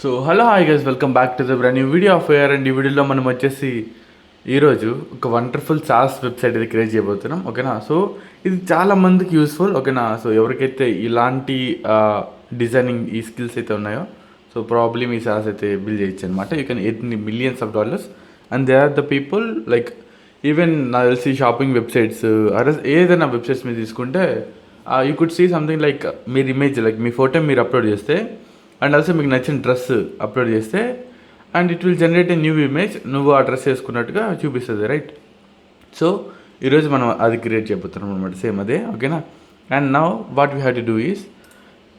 So hello hi guys, welcome back to the brand new video of air. And ఈ వీడియోలో మనం వచ్చేసి ఈరోజు ఒక వండర్ఫుల్ సాస్ వెబ్సైట్ ఇది క్రియేట్ చేయబోతున్నాం. ఓకేనా, సో ఇది చాలా మందికి యూస్ఫుల్. ఓకేనా, సో ఎవరికైతే ఇలాంటి డిజైనింగ్ ఈ స్కిల్స్ అయితే ఉన్నాయో, సో ప్రాబ్లీ మీ సాస్ అయితే బిల్డ్ చేయొచ్చు అనమాట. You can earn millions of dollars. And they are the people like even నాకు తెలిసి షాపింగ్ వెబ్సైట్స్ ఏదైనా వెబ్సైట్స్ మీరు తీసుకుంటే you could see something like మీరు ఇమేజ్ లైక్ మీ ఫోటో మీరు అప్లోడ్ చేస్తే అండ్ ఆల్సో మీకు నచ్చిన డ్రెస్ అప్లోడ్ చేస్తే and it will generate a new image, నువ్వు ఆ డ్రెస్ వేసుకున్నట్టుగా చూపిస్తుంది, రైట్? సో ఈరోజు మనం అది క్రియేట్ చేయబోతున్నాం అనమాట, సేమ్ అదే. ఓకేనా, and now what we have to do is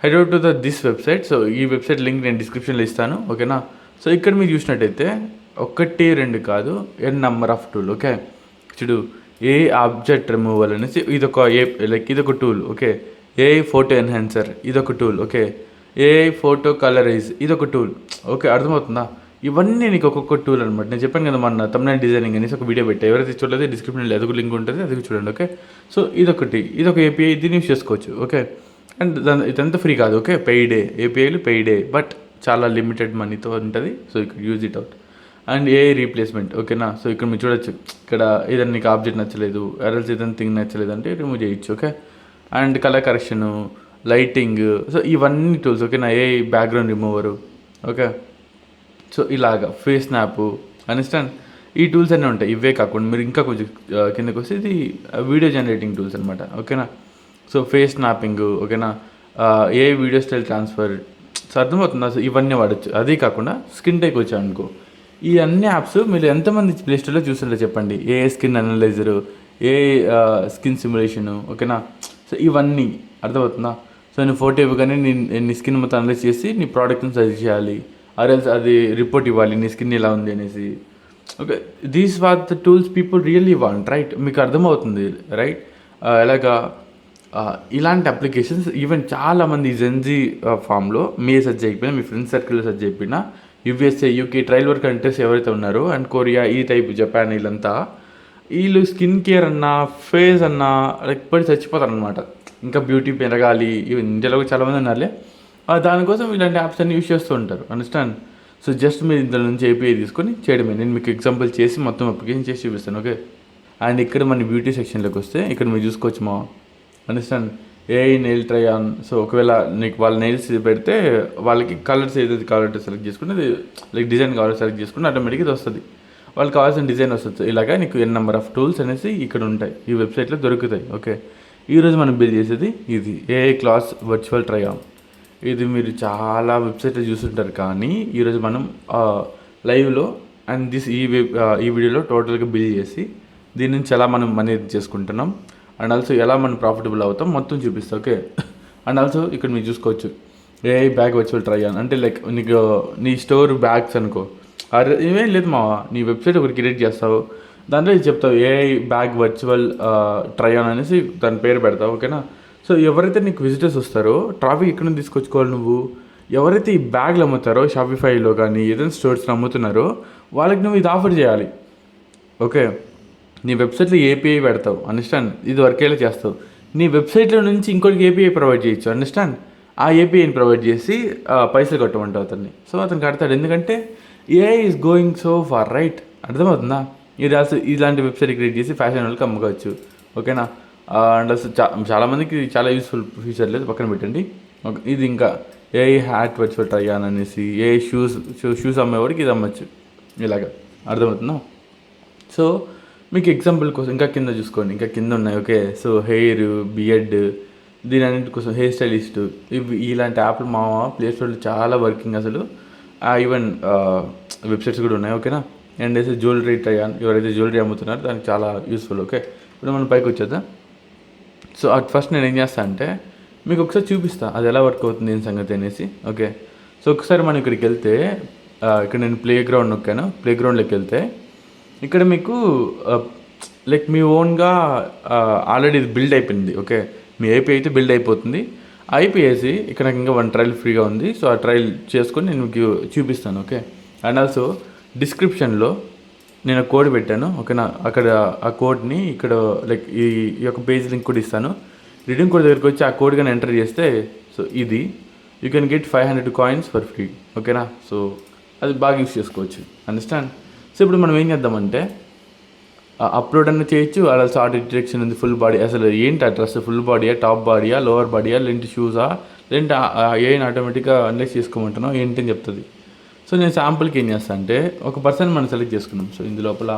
head out to this website. So ఈ వెబ్సైట్ లింక్ నేను డిస్క్రిప్షన్లో ఇస్తాను. ఓకేనా, సో ఇక్కడ మీరు చూసినట్టయితే 1 2 కాదు, ఎన్ నెంబర్ ఆఫ్ టూల్. ఓకే, చూడు, ఏ ఆబ్జెక్ట్ రిమూవల్ అనేసి ఇదొక టూల్. ఓకే, ఏ ఫోటో ఎన్హాన్సర్ ఇదొక tool. Okay, AI photo colourise ఇదొక టూల్. ఓకే, అర్థమవుతుందా? ఇవన్నీ నీకు ఒక్కొక్క టూల్ అనమాట. నేను చెప్పాను కదా మన తమ్నైల్ డిజైనింగ్ అనేసి ఒక వీడియో పెట్టా, ఎవరైతే చూడలేదు డిస్క్రిప్షన్లో ఎదుగు లింక్ ఉంటుంది, అది చూడండి. ఓకే, సో ఇదొక ఏపీఐ, దీన్ని యూస్ చేసుకోవచ్చు. ఓకే, అండ్ ఇదంతా ఫ్రీ కాదు. ఓకే, పెయిడే ఏపీఐలు, పెయిడే, బట్ చాలా లిమిటెడ్ మనీతో ఉంటుంది. సో ఇక్కడ use it out. And AI replacement. ఓకేనా, సో ఇక్కడ మీరు చూడొచ్చు, ఇక్కడ ఏదైనా నీకు ఆబ్జెక్ట్ నచ్చలేదు, ఎరల్స్ ఏదైనా థింగ్ నచ్చలేదు అంటే రిమూవ్ చేయొచ్చు. Okay, and colour correction, lighting, so ఇవన్నీ టూల్స్. ఓకేనా, ఏ బ్యాక్గ్రౌండ్ రిమూవరు. ఓకే, సో ఇలాగా ఫేస్ స్నాప్, అండర్స్టాండ్, ఈ టూల్స్ అన్నీ ఉంటాయి. ఇవే కాకుండా మీరు ఇంకా కొంచెం కిందకి వస్తే ఇది వీడియో జనరేటింగ్ టూల్స్ అనమాట. ఓకేనా, సో ఫేస్ స్నాపింగ్. ఓకేనా, ఏ వీడియో స్టైల్ ట్రాన్స్ఫర్. సో అర్థమవుతుంది. సో ఇవన్నీ వాడచ్చు. అదే కాకుండా స్కిన్ టైక్ వచ్చాయనుకో, ఈ అన్ని యాప్స్ మీరు ఎంతమంది ప్లే స్టోర్లో చూస్తుంటే చెప్పండి. ఏ స్కిన్ అనలైజరు, ఏ స్కిన్ సిమ్యులేషను. ఓకేనా, సో ఇవన్నీ అర్థమవుతుందా? సో నేను ఫోటో ఇవ్వగానే నీ స్కిన్ మొత్తం అనలైజ్ చేసి నీ ప్రోడక్ట్ని సజెస్ట్ చేయాలి, ఆర్ఎల్స్ అది రిపోర్ట్ ఇవ్వాలి నీ స్కిన్ ఎలా ఉంది అనేసి. Okay, these are the tools people really want, right? మీకు అర్థమవుతుంది, రైట్? ఎలాగా ఇలాంటి అప్లికేషన్స్ ఈవెన్ చాలామంది జెన్జీ ఫామ్లో మీరు సెర్చ్ చేయకపోయినా, మీ ఫ్రెండ్స్ సర్కిల్లో సెర్చ్ చేయకపోయినా, యూఎస్ఏ, యూకే, ట్రైల్ వర్క్ కంట్రీస్ ఎవరైతే ఉన్నారో, అండ్ కొరియా, ఈ టైప్, జపాన్, వీళ్ళంతా వీళ్ళు స్కిన్ కేర్ అన్నా, ఫేస్ అన్నా లేకపోతే చచ్చిపోతారు అనమాట. ఇంకా బ్యూటీ పెరగాలి, ఈవెన్ ఇండియాలో కూడా చాలామంది ఉన్నారులే, దానికోసం ఇలాంటి యాప్స్ అన్ని యూస్ చేస్తూ ఉంటారు, అండర్స్టాండ్? సో జస్ట్ మీరు ఇందులో నుంచి ఏపీఐ తీసుకొని చేయడమే. నేను మీకు ఎగ్జాంపుల్ చేసి మొత్తం అప్లికేషన్ చేసి చూపిస్తాను. ఓకే, అండ్ ఇక్కడ మన బ్యూటీ సెక్షన్లోకి వస్తే ఇక్కడ మీరు చూసుకోవచ్చు మా, understand, AI nail try on. So ఒకవేళ నీకు వాళ్ళ నెయిల్స్ పెడితే వాళ్ళకి కలర్స్ ఏదైతే కావాలంటే సెలెక్ట్ చేసుకుంటే, లైక్ డిజైన్ కావాలంటే సెలెక్ట్ చేసుకుంటే ఆటోమేటిక్గా ఇది వస్తుంది, వాళ్ళకి కావాల్సిన డిజైన్ వస్తుంది. ఇలాగా నీకు ఎన్ నెంబర్ ఆఫ్ టూల్స్ అనేసి ఇక్కడ ఉంటాయి, ఈ వెబ్సైట్లో దొరుకుతాయి. ఓకే, ఈరోజు మనం బిల్డ్ చేసేది ఇది AI class virtual try on. ఇది మీరు చాలా వెబ్సైట్లో చూస్తుంటారు, కానీ ఈరోజు మనం లైవ్లో అండ్ ఈ వీడియోలో టోటల్గా బిల్డ్ చేసి దీని నుంచి ఎలా మనం మనీ చేసుకుంటున్నాం అండ్ ఆల్సో ఎలా మనం ప్రాఫిటబుల్ అవుతాం మొత్తం చూపిస్తాం. ఓకే, అండ్ ఆల్సో ఇక్కడ మీరు చూసుకోవచ్చు AI bag virtual try on అంటే లైక్ నీకు నీ స్టోర్ బ్యాగ్స్ అనుకో, ఇవేం లేదు మా, నీ వెబ్సైట్ ఒకటి క్రియేట్ చేస్తావు, దాంట్లో ఇది చెప్తావు AI bag virtual try on అనేసి దాని పేరు పెడతావు. ఓకేనా, సో ఎవరైతే నీకు విజిటర్స్ వస్తారో, ట్రాఫిక్ ఎక్కడ నుంచి తీసుకొచ్చుకోవాలి నువ్వు, ఎవరైతే ఈ బ్యాగ్లు అమ్ముతారో షాపిఫైలో కానీ ఏదైనా స్టోర్స్లో అమ్ముతున్నారో వాళ్ళకి నువ్వు ఇది ఆఫర్ చేయాలి. ఓకే, నీ వెబ్సైట్లో ఏపీఐ పెడతావు, అండర్స్టాండ్, ఇది వర్కేలా చేస్తావు. నీ వెబ్సైట్లో నుంచి ఇంకోటికి ఏపీఐ ప్రొవైడ్ చేయొచ్చు, అండర్స్టాండ్. ఆ ఏపీఐని ప్రొవైడ్ చేసి పైసలు కట్టమంటావు అతన్ని. సో అతను కడతాడు, ఎందుకంటే AI is going so far, right? అర్థమవుతుందా? ఇది ఆల్సో ఇలాంటి వెబ్సైట్ క్రియేట్ చేసి ఫ్యాషన్ వాళ్ళకి అమ్ముకోవచ్చు. ఓకేనా, అండ్ అసలు చాలామందికి చాలా యూస్ఫుల్ ఫీచర్ లేదు, పక్కన పెట్టండి. ఓకే, ఇది ఇంకా AI hat virtual try on అనేసి ఏఐ షూస్ అమ్మేవాడికి ఇది అమ్మచ్చు, ఇలాగా. అర్థమవుతుందా? సో మీకు ఎగ్జాంపుల్ కోసం ఇంకా కింద చూసుకోండి, ఇంకా కింద ఉన్నాయి. ఓకే, సో హెయిర్, బియర్డ్, దీని అన్నింటి కోసం హెయిర్ స్టైలిస్ట్, ఇవి ఇలాంటి యాప్లు మా ప్లే స్టోర్లో చాలా వర్కింగ్ అసలు. ఈవెన్ వెబ్సైట్స్ కూడా ఉన్నాయి. ఓకేనా, అండ్ అయితే జ్యువెలరీ ట్రై ఆన్, ఎవరైతే జ్యువెలరీ అమ్ముతున్నారో దానికి చాలా యూస్ఫుల్. ఓకే, ఇప్పుడు మనం పైకి వచ్చేద్దాం. సో అట్ ఫస్ట్ నేను ఏం చేస్తాను అంటే మీకు ఒకసారి చూపిస్తాను అది ఎలా వర్క్ అవుతుంది ఏం సంగతి అనేసి. ఓకే, సో ఒకసారి మనం ఇక్కడికి వెళ్తే ఇక్కడ నేను ప్లే గ్రౌండ్ నొక్కాను. ప్లే గ్రౌండ్లోకి వెళ్తే ఇక్కడ మీకు లైక్ మీ ఓన్గా ఆల్రెడీ ఇది బిల్డ్ అయిపోయింది. ఓకే, మీ ఏపీ అయితే బిల్డ్ అయిపోతుంది. అయిపోయేసి ఇక్కడ నాకు ఇంకా 1 ట్రయల్ ఫ్రీగా ఉంది. సో ఆ ట్రయల్ చేసుకొని నేను మీకు చూపిస్తాను. ఓకే, అండ్ ఆల్సో డిస్క్రిప్షన్లో నేను కోడ్ పెట్టాను. ఓకేనా, అక్కడ ఆ కోడ్ని ఇక్కడ లైక్ ఈ యొక్క పేజ్ లింక్ కూడా ఇస్తాను. రిడీమ్ కోడ్ దగ్గరికి వచ్చి ఆ కోడ్ కానీ ఎంటర్ చేస్తే, సో ఇది you can get 500 coins for free. ఓకేనా, సో అది బాగా యూస్ చేసుకోవచ్చు. అండర్స్టాండ్. సో ఇప్పుడు మనం ఏం చేద్దామంటే అప్లోడ్ అన్న చేయొచ్చు. అలా ఆటో డిటెక్షన్ ఉంది, ఫుల్ బాడీ. అసలు ఏంటి ఆ డ్రెస్ ఫుల్ బాడీయా, టాప్ బాడీయా, లోవర్ బాడీయా, లేదంటే షూసా, లేదంటే ఏం ఆటోమేటిక్గా అనలైజ్ చేసుకోమంటున్నావు ఏంటి అని చెప్తుంది. సో నేను శాంపుల్కి ఏం చేస్తాను అంటే ఒక పర్సన్ మనం సెలెక్ట్ చేసుకున్నాం. సో ఇందు లోపల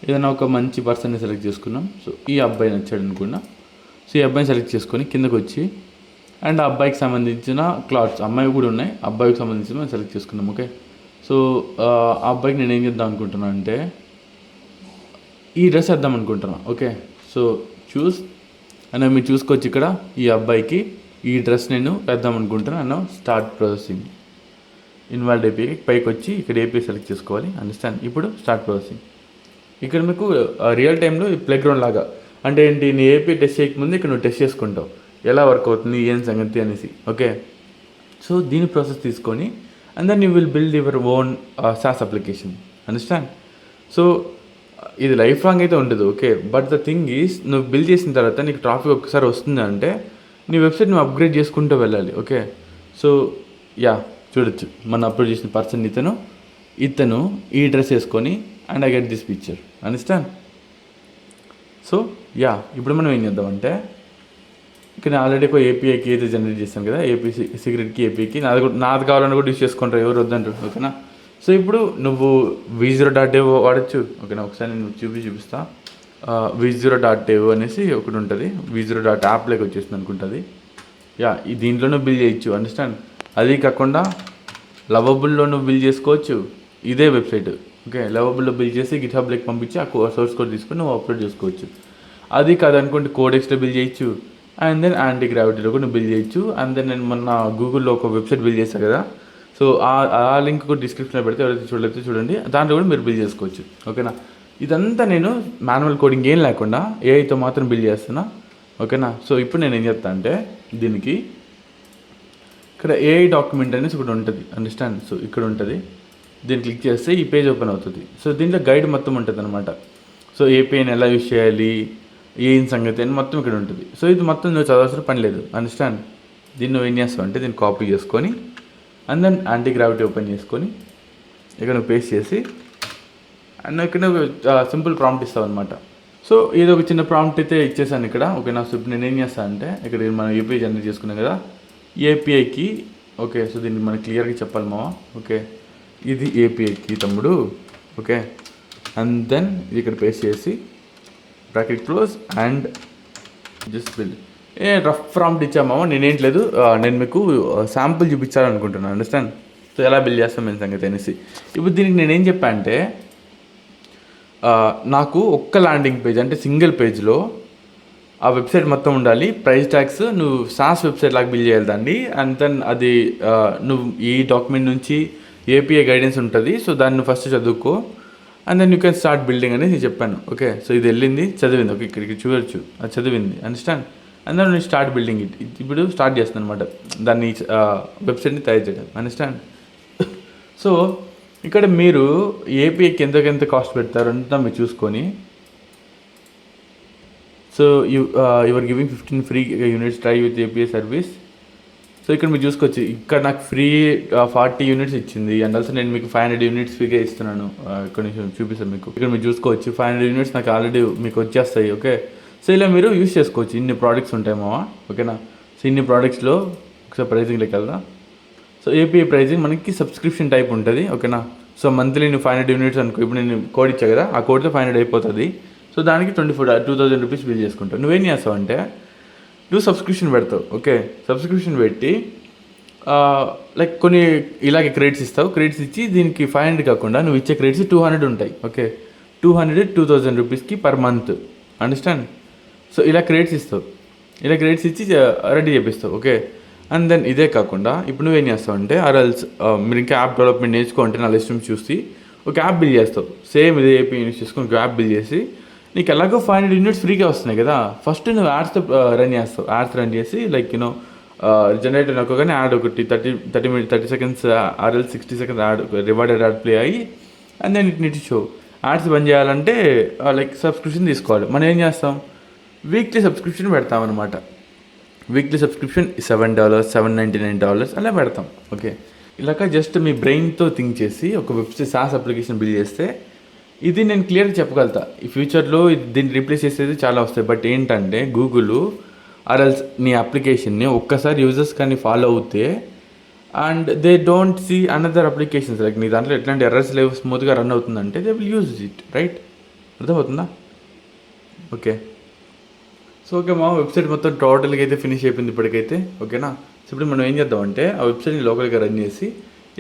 ఏదైనా ఒక మంచి పర్సన్ని సెలెక్ట్ చేసుకున్నాం. సో ఈ అబ్బాయి నచ్చాడు అనుకున్నా. సో ఈ అబ్బాయిని సెలెక్ట్ చేసుకొని కిందకు వచ్చి అండ్ ఆ అబ్బాయికి సంబంధించిన క్లాత్స్, అమ్మాయి కూడా ఉన్నాయి, అబ్బాయికి సంబంధించిన మనం సెలెక్ట్ చేసుకున్నాం. ఓకే, సో ఆ అబ్బాయికి నేను ఏం చేద్దాం అనుకుంటున్నాను అంటే ఈ డ్రెస్ వేద్దాం అనుకుంటున్నాను. ఓకే, సో అని మీరు చూసుకోవచ్చు ఇక్కడ ఈ అబ్బాయికి ఈ డ్రెస్ నేను వేద్దాం అనుకుంటున్నాను. Start processing. ఇన్వాల్వ్ ఏపీఐ పైకి వచ్చి ఇక్కడ ఏపీఐ సెలెక్ట్ చేసుకోవాలి. అండర్స్టాండ్. ఇప్పుడు స్టార్ట్ ప్రాసెసింగ్. ఇక్కడ మీకు రియల్ టైంలో ప్లే గ్రౌండ్ లాగా అంటే ఏంటి, నీ ఏపీ టెస్ట్ చేయకముందు ఇక్కడ నువ్వు టెస్ట్ చేసుకుంటావు ఎలా వర్క్ అవుతుంది ఏం సంగతి అనేసి. ఓకే, సో దీని ప్రాసెస్ తీసుకొని and then you will build your own SaaS application. Understand. So ఇది లైఫ్ లాంగ్ అయితే ఉండదు. Okay, but the thing is నువ్వు బిల్డ్ చేసిన తర్వాత నీకు ట్రాఫిక్ ఒక్కసారి వస్తుంది అంటే నీ వెబ్సైట్ నువ్వు అప్గ్రేడ్ చేసుకుంటూ వెళ్ళాలి. ఓకే, సో యా చూడొచ్చు మనం అప్లోడ్ చేసిన పర్సన్ ఇతను ఈ డ్రెస్ వేసుకొని and I get this picture. Understand. So yeah ఇప్పుడు మనం ఏం చేద్దామంటే ఇక్కడ ఆల్రెడీ ఒక ఏపీఐకి అయితే జనరేట్ చేస్తాను కదా, ఏపీ సీక్రెట్కి ఏపీకి నాది కావాలని కూడా యూస్ చేసుకుంటారు, ఎవరు వద్దంటారు. ఓకేనా, సో ఇప్పుడు నువ్వు v0.dev వాడచ్చు. ఓకేనా, ఒకసారి నేను చూపిస్తా. v0.dev అనేసి ఒకటి ఉంటుంది, v0.app లెక్క వచ్చేస్తుంది అనుకుంటుంది. యా దీంట్లోనూ బిల్ చేయొచ్చు. అండర్స్టాండ్. అది కాకుండా లవబుల్లో నువ్వు బిల్ చేసుకోవచ్చు ఇదే వెబ్సైట్. ఓకే, లవబుల్లో బిల్ చేసి గిట్హబ్ లెక్క పంపించి ఆ సోర్స్ కోడ్ తీసుకొని నువ్వు అప్లోడ్ చేసుకోవచ్చు. అది కాదనుకుంటే కోడెక్స్లో బిల్ చేయొచ్చు అండ్ దెన్ యాంటీ గ్రావిటీలో కూడా నువ్వు బిల్ చేయొచ్చు. అండ్ దెన్ నేను మొన్న గూగుల్లో ఒక వెబ్సైట్ బిల్ చేశాను కదా, సో ఆ లింక్ కూడా డిస్క్రిప్షన్లో పెడితే ఎవరైతే చూడలేదో చూడండి, దాంట్లో కూడా మీరు బిల్ చేసుకోవచ్చు. ఓకేనా, ఇదంతా నేను మాన్యువల్ కోడింగ్ ఏం లేకుండా ఏఐతో మాత్రం బిల్ చేస్తున్నా. ఓకేనా, సో ఇప్పుడు నేను ఏం చెప్తాను అంటే దీనికి ఇక్కడ ఏఐ డాక్యుమెంట్ అనేసి ఒకటి ఉంటుంది. అండర్స్టాండ్. సో ఇక్కడ ఉంటుంది, దీన్ని క్లిక్ చేస్తే ఈ పేజ్ ఓపెన్ అవుతుంది. సో దీంట్లో గైడ్ మొత్తం ఉంటుంది అనమాట. సో ఏపీఐని ఎలా యూజ్ చేయాలి ఏం సంగతి అని మొత్తం ఇక్కడ ఉంటుంది. సో ఇది మొత్తం నువ్వు చదవాల్సిన పని లేదు. అండర్స్టాండ్. దీన్ని నువ్వు ఏం చేస్తావు అంటే దీన్ని కాపీ చేసుకొని and then Antigravity open చేసుకొని ఇక్కడ నువ్వు పేస్ట్ చేసి అండ్ ఇక్కడ నువ్వు సింపుల్ ప్రాంప్ట్ ఇస్తావు అనమాట. సో ఏదో ఒక చిన్న ప్రాంప్ట్ అయితే ఇచ్చేసాను ఇక్కడ. ఓకేనా, సో ఇప్పుడు నేను ఏం చేస్తాను అంటే ఇక్కడ మనం ఏపీఐ జనరేట్ చేసుకున్నాం కదా ఏపీఐకి. ఓకే, సో దీన్ని మనకి క్లియర్గా చెప్పాలి మావా. ఓకే, ఇది ఏపీఐకి తమ్ముడు. ఓకే, అండ్ దెన్ ఇది ఇక్కడ పేస్ట్ చేసి bracket close and just build. Rough prompt ఇచ్చామామా, నేనేంటి లేదు, నేను మీకు శాంపుల్ చూపించాలనుకుంటున్నాను. అండర్స్టాండ్. సో ఎలా బిల్డ్ చేస్తాం నేను సంగతి అనేసి. ఇప్పుడు దీనికి నేనేం చెప్పా అంటే నాకు ఒక్క ల్యాండింగ్ పేజ్ అంటే సింగిల్ పేజ్లో ఆ వెబ్సైట్ మొత్తం ఉండాలి, ప్రైస్ ట్యాగ్స్ నువ్వు సాస్ వెబ్సైట్ లాగా బిల్డ్ చేయాలి దాన్ని. అండ్ దెన్ అది నువ్వు ఈ డాక్యుమెంట్ నుంచి ఏపీఐ గైడెన్స్ ఉంటుంది, సో దాన్ని ఫస్ట్ చదువుకో and then you can start building అనేది నేను చెప్పాను. ఓకే, సో ఇది వెళ్ళింది చదివింది. ఓకే, ఇక్కడికి చూడొచ్చు అది చదివింది. అండర్స్టాండ్. అండ్ దెన్ నేను స్టార్ట్ బిల్డింగ్ ఇప్పుడు స్టార్ట్ చేస్తాను అనమాట దాన్ని వెబ్సైట్ని తయారు చేయడం. అండర్స్టాండ్. సో ఇక్కడ మీరు ఏపీఐకి ఎంతకెంత కాస్ట్ పెడతారు అంతా మీరు చూసుకొని so your giving 15 free units try with API service. So ఇక్కడ మీరు చూసుకోవచ్చు ఇక్కడ నాకు ఫ్రీ 40 యూనిట్స్ ఇచ్చింది అండ్ ఆల్సో నేను మీకు 500 యూనిట్స్ ఫ్రీగా ఇస్తున్నాను. ఇక్కడ నుంచి చూపిస్తాను మీకు. ఇక్కడ మీరు చూసుకోవచ్చు 500 యూనిట్స్ నాకు ఆల్రెడీ మీకు వచ్చేస్తాయి. ఓకే, సో ఇలా మీరు యూస్ చేసుకోవచ్చు. ఇన్ని ప్రోడక్ట్స్ ఉంటాయి మావా. ఓకేనా, సో ఇన్ని ప్రోడక్ట్స్లో ఒకసారి ప్రైజింగ్లోకి వెళ్దాం. సో ఏపీఐ ప్రైజింగ్ మనకి సబ్స్క్రిప్షన్ టైప్ ఉంటుంది. ఓకేనా, సో మంత్లీ నేను 500 యూనిట్స్ అనుకో, ఇప్పుడు నేను కోడ్ ఇచ్చా కదా ఆ కోడ్తో 500 అయిపోతుంది. సో దానికి 2000 రూపీస్ బిల్ చేసుకుంటావు. నువ్వేం చేస్తావు అంటే నువ్వు సబ్స్క్రిప్షన్ పెడతావు. ఓకే, సబ్స్క్రిప్షన్ పెట్టి లైక్ కొన్ని ఇలాగే క్రెడిట్స్ ఇస్తావు. క్రెడిట్స్ ఇచ్చి దీనికి 500 కాకుండా నువ్వు ఇచ్చే క్రెడిట్స్ 200 ఉంటాయి. ఓకే, 2000 రూపీస్కి పర్ మంత్. అండర్స్టాండ్. సో ఇలా క్రెడిట్స్ ఇస్తావు, ఇలా క్రెడిట్స్ ఇచ్చి రెడీ చేపిస్తావు. ఓకే, అండ్ దెన్ ఇదే కాకుండా ఇప్పుడు నువ్వేం చేస్తావు అంటే ఆర్ఎల్స్ మీరు ఇంకా యాప్ డెవలప్మెంట్ నేర్చుకుంటే నా లిస్ట్ చూసి ఒక యాప్ బిల్ చేస్తావు. సేమ్ ఇదే ఏపీ యూనిట్స్ చేసుకొని ఒక యాప్ బిల్ చేసి నీకు ఎలాగో 500 యూనిట్స్ ఫ్రీగా వస్తున్నాయి కదా, ఫస్ట్ నువ్వు యాడ్స్తో రన్ చేస్తావు. యాడ్స్ రన్ చేసి లైక్ యూనో జనరేటర్ నొక్కగానే యాడ్ ఒకటి 30 సెకండ్స్ ఆర్ఎల్ 60 seconds ad rewarded ad play అయ్యి and then it neat show. Ads బంద్ చేయాలంటే లైక్ సబ్స్క్రిప్షన్ తీసుకోవాలి. మనం ఏం చేస్తాం వీక్లీ సబ్స్క్రిప్షన్ పెడతామన్నమాట. వీక్లీ సబ్స్క్రిప్షన్ $7, $7.99 అలా పెడతాం. ఓకే, ఇలాగ జస్ట్ మీ బ్రెయిన్తో థింక్ చేసి ఒక వెబ్సైట్ సాస్ అప్లికేషన్ బిల్డ్ చేస్తే ఇది నేను క్లియర్గా చెప్పగలుగుతా. ఈ ఫ్యూచర్లో దీన్ని రీప్లేస్ చేసేది చాలా వస్తాయి. బట్ ఏంటంటే గూగుల్ ఆర్ఎల్స్ నీ అప్లికేషన్ని ఒక్కసారి యూజర్స్ కానీ ఫాలో అవుతే and they don't see another applications like నీ దాంట్లో ఎట్లాంటి ఎర్రర్స్ లేవు, స్మూత్గా రన్ అవుతుందంటే they will use it, right? అర్థమవుతుందా? ఓకే, సో ఓకే మా వెబ్సైట్ మొత్తం టోటల్గా అయితే ఫినిష్ అయిపోయింది ఇప్పటికైతే. ఓకేనా? సో ఇప్పుడు మనం ఏం చేద్దామంటే ఆ వెబ్సైట్ని లోకల్గా రన్ చేసి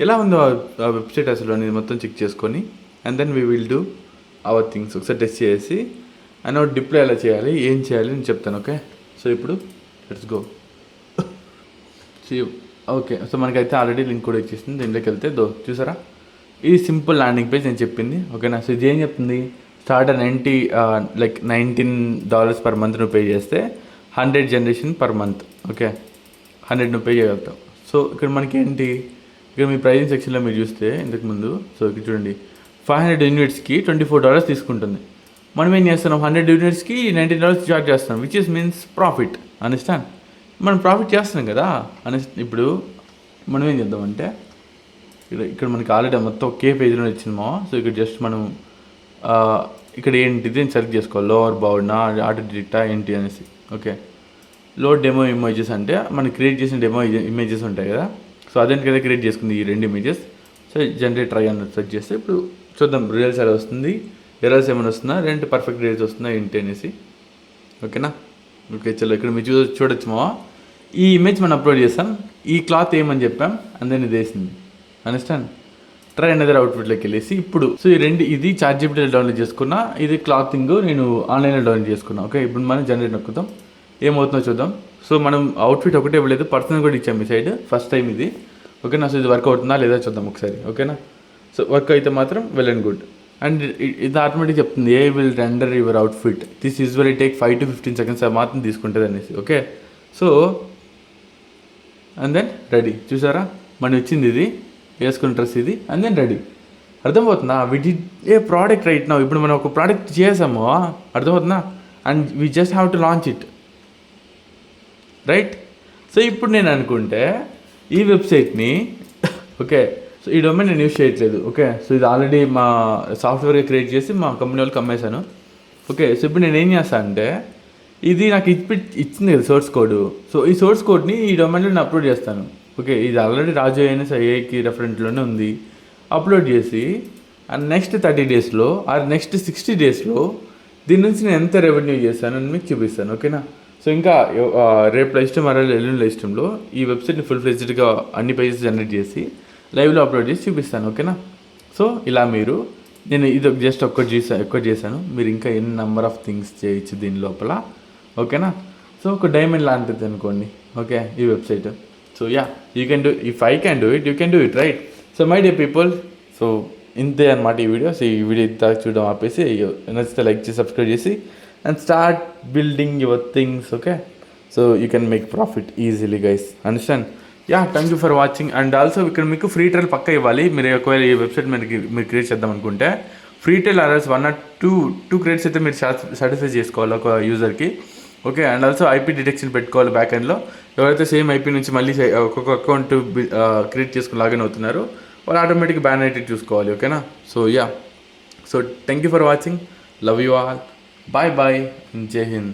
ఎలా ఉందో ఆ వెబ్సైట్ అసలు అనేది మొత్తం చెక్ చేసుకొని and then we will do our things ఒకసారి టెస్ట్ చేసి అండ్ డిప్లై ఎలా చేయాలి, ఏం చేయాలి నేను చెప్తాను. ఓకే, సో ఇప్పుడు లెట్స్ గో. ఓకే, సో మనకైతే ఆల్రెడీ లింక్ కూడా ఇచ్చేసింది. దీంట్లోకి వెళ్తే చూసారా, ఇది సింపుల్ ల్యాండింగ్ పేజ్ నేను చెప్పింది. ఓకేనా? సో ఇది ఏం చెప్తుంది, స్టార్ట్ $19 పర్ మంత్ నువ్వు పే చేస్తే 100 జనరేషన్ పర్ మంత్. ఓకే, 100 నువ్వు పే చేయగలుగుతావు. సో ఇక్కడ మనకి ఏంటి, ఇక్కడ మీ ప్రైజింగ్ సెక్షన్లో మీరు చూస్తే ఇంతకుముందు, సో ఇక్కడ చూడండి 500 యూనిట్స్కి $24 తీసుకుంటుంది. మనం ఏం చేస్తున్నాం, 100 యూనిట్స్కి $19 చార్జ్ చేస్తున్నాం, which is means profit. Understand? మనం ప్రాఫిట్ చేస్తున్నాం కదా. ఇప్పుడు మనం ఏం చేద్దామంటే ఇక్కడ మనకి ఆల్రెడీ మొత్తం ఒకే పేజ్లో ఇచ్చిందేమో. సో ఇక్కడ జస్ట్ మనం ఇక్కడ ఏంటిది అని సెలెక్ట్ చేసుకోవాలి, లోవర్ బౌండ్ ఆటో డిటెక్టా ఏంటి అనేసి. ఓకే, లోడ్ డెమో ఇమేజెస్ అంటే మనం క్రియేట్ చేసిన డెమో ఇమేజెస్ ఉంటాయి కదా. సో అదేంటి కదా క్రియేట్ చేసుకుంది ఈ 2 ఇమేజెస్. సో జనరేట్ ట్రై అన్నది సెర్చ్ చేస్తే ఇప్పుడు చూద్దాం రిజల్ట్స్ ఎలా వస్తుంది, ఎర్రర్స్ ఏమైనా వస్తుందా, 2 పర్ఫెక్ట్ రిజల్ట్స్ వస్తుందా ఏంటి అనేసి. ఓకేనా? ఓకే, చలో ఇక్కడ మీరు చూడొచ్చు మా ఈ ఇమేజ్ మనం అప్లోడ్ చేస్తాం, ఈ క్లాత్ ఏమని చెప్పాం అందరినీ వేసింది. అండర్స్టాండ్? ట్రై అనదర్ అవుట్ఫిట్లోకి వెళ్ళేసి ఇప్పుడు సో ఇది చాట్‌జీపీటీలో డౌన్లోడ్ చేసుకున్నా, ఇది క్లాతింగ్ నేను ఆన్లైన్లో డౌన్లోడ్ చేసుకున్నా. ఓకే, ఇప్పుడు మనం జనరేట్ నొక్కుతాం, ఏమవుతుందో చూద్దాం. సో మనం అవుట్ఫిట్ ఒకటే ఇవ్వలేదు, పర్సనల్ కూడా ఇచ్చాం మీ సైడ్ ఫస్ట్ టైం ఇది. ఓకేనా? సో ఇది వర్క్ అవుతుందా లేదా చూద్దాం ఒకసారి. ఓకేనా? సో వర్క్ అయితే మాత్రం వెల్ అండ్ గుడ్. అండ్ ఇది ఆటోమేటిక్ చెప్తుంది a will render your outfit, this usually take 5 to 15 seconds మాత్రం తీసుకుంటుంది అనేసి. Okay, so and then ready. చూసారా, మనం ఇచ్చింది ఇది, వేసుకున్న డ్రెస్ ఇది, అండ్ దెన్ రెడీ. అర్థమవుతుందా? We did a product right now. ఇప్పుడు మనం ఒక ప్రోడక్ట్ చేసాము, అర్థమవుతుందా? And we just have to launch it, right? So ఇప్పుడు నేను అనుకుంటే ఈ వెబ్సైట్ని ఓకే, సో ఈ డొమైన్ నేను యూజ్ చేయట్లేదు. ఓకే, సో ఇది ఆల్రెడీ మా సాఫ్ట్వేర్గా క్రియేట్ చేసి మా కంపెనీ వాళ్ళకి అమ్మేశాను. ఓకే, సో ఇప్పుడు నేను ఏం చేస్తాను అంటే ఇది నాకు ఇచ్చింది కదా సోర్స్ కోడ్. సో ఈ సోర్స్ కోడ్ని ఈ డొమైన్లో నేను అప్లోడ్ చేస్తాను. ఓకే, ఇది ఆల్రెడీ రాజు అయినస్ ఏఐకి రెఫరెంట్లోనే ఉంది. అప్లోడ్ చేసి అండ్ నెక్స్ట్ 30 daysలో ఆర్ నెక్స్ట్ 60 daysలో దీని నుంచి నేను ఎంత రెవెన్యూ చేశాను అని మీకు చూపిస్తాను. ఓకేనా? సో ఇంకా రేపు ఇష్టం మరో ఎల్లుండి ఇష్టంలో ఈ వెబ్సైట్ని ఫుల్ ఫ్లెడ్జ్డ్గా అన్ని పేజెస్ జనరేట్ చేసి లైవ్లో అప్లోడ్ చేసి చూపిస్తాను. ఓకేనా? సో ఇలా నేను ఇది జస్ట్ ఒక్కటి చేశాను, మీరు ఇంకా ఎన్ని నెంబర్ ఆఫ్ థింగ్స్ చేయొచ్చు దీని లోపల. ఓకేనా? సో ఒక డైమండ్ లాంటిది అనుకోండి. ఓకే, ఈ website. So yeah, you can do, if I can do it you can do it, right? So my day people, so ఇంతే అనమాట ఈ వీడియో. సో ఈ వీడియో ఇంత చూడడం ఆపేసి నచ్చితే లైక్ చేసి సబ్స్క్రైబ్ చేసి and start building your things. Okay, so you can make profit easily guys. Understand? Yeah, thank you for watching. And also ఇక్కడ మీకు ఫ్రీ ట్రయల్ పక్కా ఇవ్వాలి. మీరు ఒకవేళ ఈ వెబ్సైట్ మీరు క్రియేట్ చేద్దాం అనుకుంటే ఫ్రీ ట్రయల్ ఆర్ఎల్స్ 1 or 2 క్రెడిట్స్ అయితే మీరు సాటిస్ఫై చేసుకోవాలి ఒక యూజర్కి. Okay, and also IP detection పెట్టుకోవాలి బ్యాక్ ఎండ్లో. ఎవరైతే సేమ్ ఐపీ నుంచి మళ్ళీ ఒక్కొక్క అకౌంట్ క్రియేట్ చేసుకుని లాగిన్ అవుతున్నారో వాళ్ళు ఆటోమేటిక్ బ్యాన్ అయితే చూసుకోవాలి. ఓకేనా? So yeah, so thank you for watching, love you all, bye bye, Jai Hind.